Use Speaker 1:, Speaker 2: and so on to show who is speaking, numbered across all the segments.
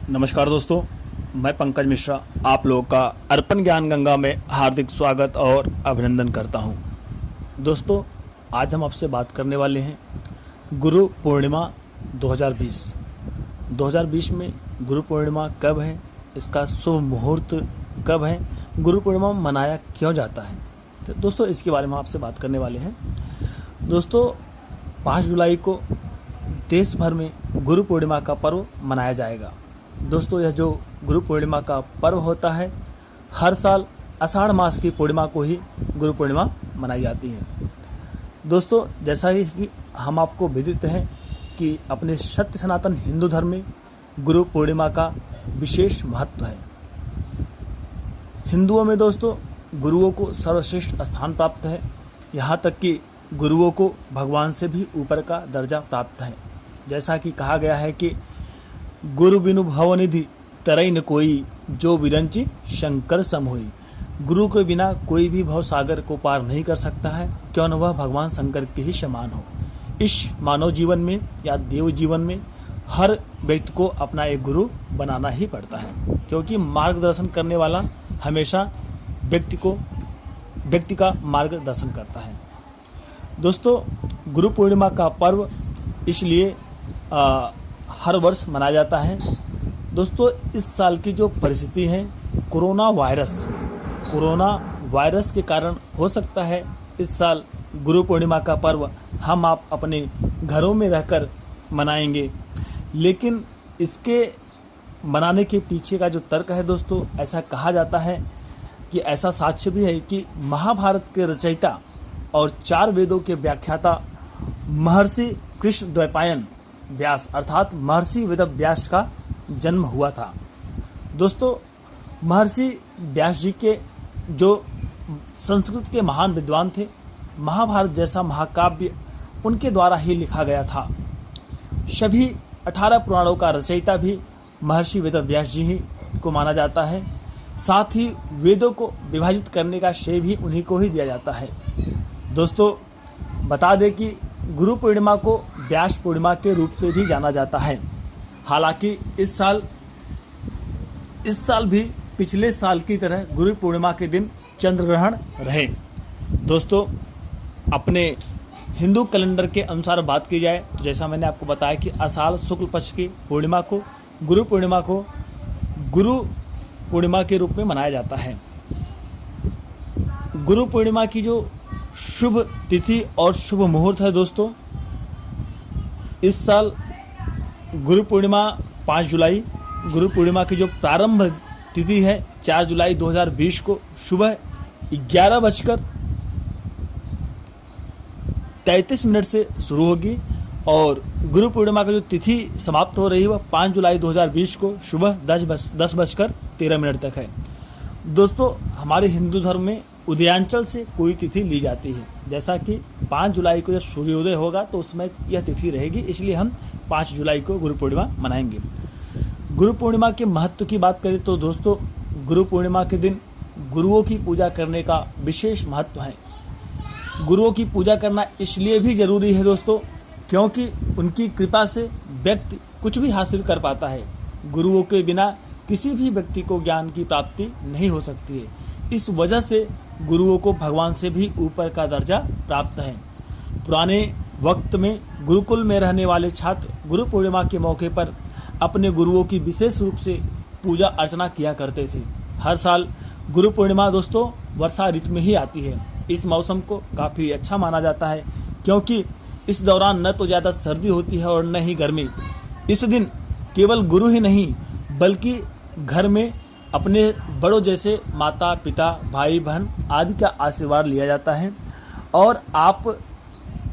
Speaker 1: नमस्कार दोस्तों, मैं पंकज मिश्रा आप लोगों का अर्पण ज्ञान गंगा में हार्दिक स्वागत और अभिनंदन करता हूं। दोस्तों, आज हम आपसे बात करने वाले हैं गुरु पूर्णिमा 2020 में गुरु पूर्णिमा कब है, इसका शुभ मुहूर्त कब है, गुरु पूर्णिमा मनाया क्यों जाता है। तो दोस्तों, इसके बारे में आपसे बात करने वाले हैं। दोस्तों, 5 जुलाई को देश भर में गुरु पूर्णिमा का पर्व मनाया जाएगा। दोस्तों, यह जो गुरु पूर्णिमा का पर्व होता है, हर साल आषाढ़ मास की पूर्णिमा को ही गुरु पूर्णिमा मनाई जाती है। दोस्तों, जैसा कि हम आपको विदित हैं कि अपने सत्य सनातन हिंदू धर्म में गुरु पूर्णिमा का विशेष महत्व है। हिंदुओं में दोस्तों गुरुओं को सर्वश्रेष्ठ स्थान प्राप्त है। यहाँ तक कि गुरुओं को भगवान से भी ऊपर का दर्जा प्राप्त है। जैसा कि कहा गया है कि गुरु बिनु भवनिधि तरई न कोई, जो विरंची शंकर सम हुई। गुरु के बिना कोई भी भव सागर को पार नहीं कर सकता है, क्यों न वह भगवान शंकर के ही समान हो। इस मानव जीवन में या देव जीवन में हर व्यक्ति को अपना एक गुरु बनाना ही पड़ता है, क्योंकि मार्गदर्शन करने वाला हमेशा व्यक्ति का मार्गदर्शन करता है। दोस्तों, गुरु पूर्णिमा का पर्व इसलिए हर वर्ष मनाया जाता है। दोस्तों, इस साल की जो परिस्थिति है, कोरोना वायरस के कारण हो सकता है इस साल गुरु पूर्णिमा का पर्व हम आप अपने घरों में रहकर मनाएंगे। लेकिन इसके मनाने के पीछे का जो तर्क है दोस्तों, ऐसा कहा जाता है कि ऐसा साक्ष्य भी है कि महाभारत के रचयिता और 4 वेदों के व्याख्याता महर्षि कृष्ण द्वैपायन व्यास अर्थात महर्षि वेद व्यास का जन्म हुआ था। दोस्तों, महर्षि व्यास जी के जो संस्कृत के महान विद्वान थे, महाभारत जैसा महाकाव्य उनके द्वारा ही लिखा गया था। सभी 18 पुराणों का रचयिता भी महर्षि वेद व्यास जी ही को माना जाता है। साथ ही वेदों को विभाजित करने का श्रेय भी उन्हीं को ही दिया जाता है। दोस्तों, बता दें कि गुरु पूर्णिमा को व्यास पूर्णिमा के रूप से भी जाना जाता है। हालांकि इस साल भी पिछले साल की तरह गुरु पूर्णिमा के दिन चंद्र ग्रहण रहे। दोस्तों, अपने हिंदू कैलेंडर के अनुसार बात की जाए तो जैसा मैंने आपको बताया कि आषाढ़ शुक्ल पक्ष की पूर्णिमा को गुरु पूर्णिमा के रूप में मनाया जाता है। गुरु पूर्णिमा की जो शुभ तिथि और शुभ मुहूर्त है दोस्तों, इस साल गुरु पूर्णिमा 5 जुलाई, गुरु पूर्णिमा की जो प्रारंभ तिथि है 4 जुलाई 2020 को सुबह 11:33 से शुरू होगी और गुरु पूर्णिमा की जो तिथि समाप्त हो रही है वह 5 जुलाई 2020 को सुबह 10:13 तक है। दोस्तों, हमारे हिंदू धर्म में उदयांचल से कोई तिथि ली जाती है। जैसा कि 5 जुलाई को जब सूर्योदय होगा तो उसमें यह तिथि रहेगी, इसलिए हम 5 जुलाई को गुरु पूर्णिमा मनाएंगे। गुरु पूर्णिमा के महत्व की बात करें तो दोस्तों, गुरु पूर्णिमा के दिन गुरुओं की पूजा करने का विशेष महत्व है। गुरुओं की पूजा करना इसलिए भी जरूरी है दोस्तों, क्योंकि उनकी कृपा से व्यक्ति कुछ भी हासिल कर पाता है। गुरुओं के बिना किसी भी व्यक्ति को ज्ञान की प्राप्ति नहीं हो सकती है। इस वजह से गुरुओं को भगवान से भी ऊपर का दर्जा प्राप्त है। पुराने वक्त में गुरुकुल में रहने वाले छात्र गुरु पूर्णिमा के मौके पर अपने गुरुओं की विशेष रूप से पूजा अर्चना किया करते थे। हर साल गुरु पूर्णिमा दोस्तों वर्षा ऋतु में ही आती है। इस मौसम को काफ़ी अच्छा माना जाता है, क्योंकि इस दौरान न तो ज़्यादा सर्दी होती है और न ही गर्मी। इस दिन केवल गुरु ही नहीं बल्कि घर में अपने बड़ों जैसे माता पिता भाई बहन आदि का आशीर्वाद लिया जाता है और आप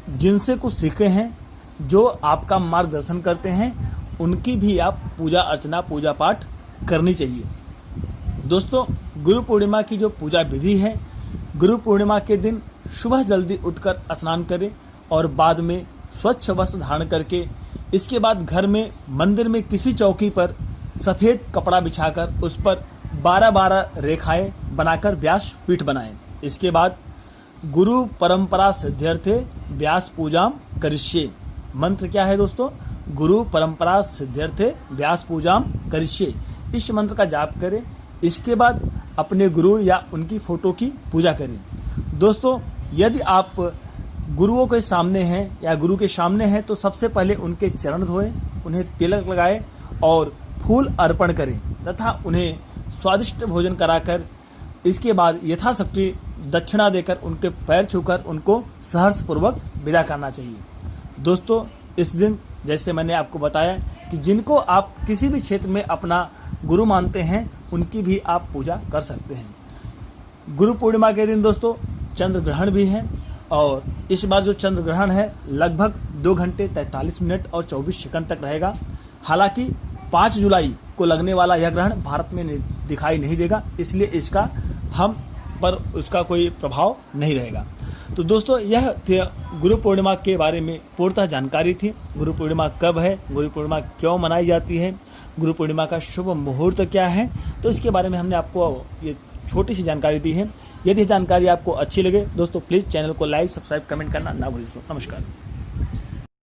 Speaker 1: जिनसे कुछ सीखे हैं, जो आपका मार्गदर्शन करते हैं, उनकी भी आप पूजा अर्चना पूजा पाठ करनी चाहिए। दोस्तों, गुरु पूर्णिमा की जो पूजा विधि है, गुरु पूर्णिमा के दिन सुबह जल्दी उठकर स्नान करें और बाद में स्वच्छ वस्त्र धारण करके इसके बाद घर में मंदिर में किसी चौकी पर सफ़ेद कपड़ा बिछाकर उस पर 12-12 रेखाएं बनाकर व्यास पीठ बनाएं। इसके बाद गुरु परंपरा सिद्ध्यर्थे व्यास पूजा करिष्ये। मंत्र क्या है दोस्तों? गुरु परंपरा सिद्ध्यर्थे व्यास पूजाम करिष्ये, इस मंत्र का जाप करें। इसके बाद अपने गुरु या उनकी फोटो की पूजा करें। दोस्तों, यदि आप गुरुओं के सामने हैं या गुरु के सामने हैं तो सबसे पहले उनके चरण धोएं, उन्हें तिलक लगाएं और फूल अर्पण करें तथा उन्हें स्वादिष्ट भोजन कराकर इसके बाद यथाशक्ति दक्षिणा देकर उनके पैर छूकर उनको सहर्ष पूर्वक विदा करना चाहिए। दोस्तों, इस दिन जैसे मैंने आपको बताया कि जिनको आप किसी भी क्षेत्र में अपना गुरु मानते हैं उनकी भी आप पूजा कर सकते हैं। गुरु पूर्णिमा के दिन दोस्तों चंद्र ग्रहण भी है और इस बार जो चंद्र ग्रहण है लगभग 2 घंटे 43 मिनट और 24 सेकंड तक रहेगा। हालांकि 5 जुलाई को लगने वाला यह ग्रहण भारत में दिखाई नहीं देगा, इसलिए इसका हम पर उसका कोई प्रभाव नहीं रहेगा। तो दोस्तों, यह गुरु पूर्णिमा के बारे में पूर्णतः जानकारी थी। गुरु पूर्णिमा कब है, गुरु पूर्णिमा क्यों मनाई जाती है, गुरु पूर्णिमा का शुभ मुहूर्त क्या है, तो इसके बारे में हमने आपको ये छोटी सी जानकारी दी है। यदि जानकारी आपको अच्छी लगे दोस्तों, प्लीज़ चैनल को लाइक, सब्सक्राइब, कमेंट करना ना भूलिए। नमस्कार।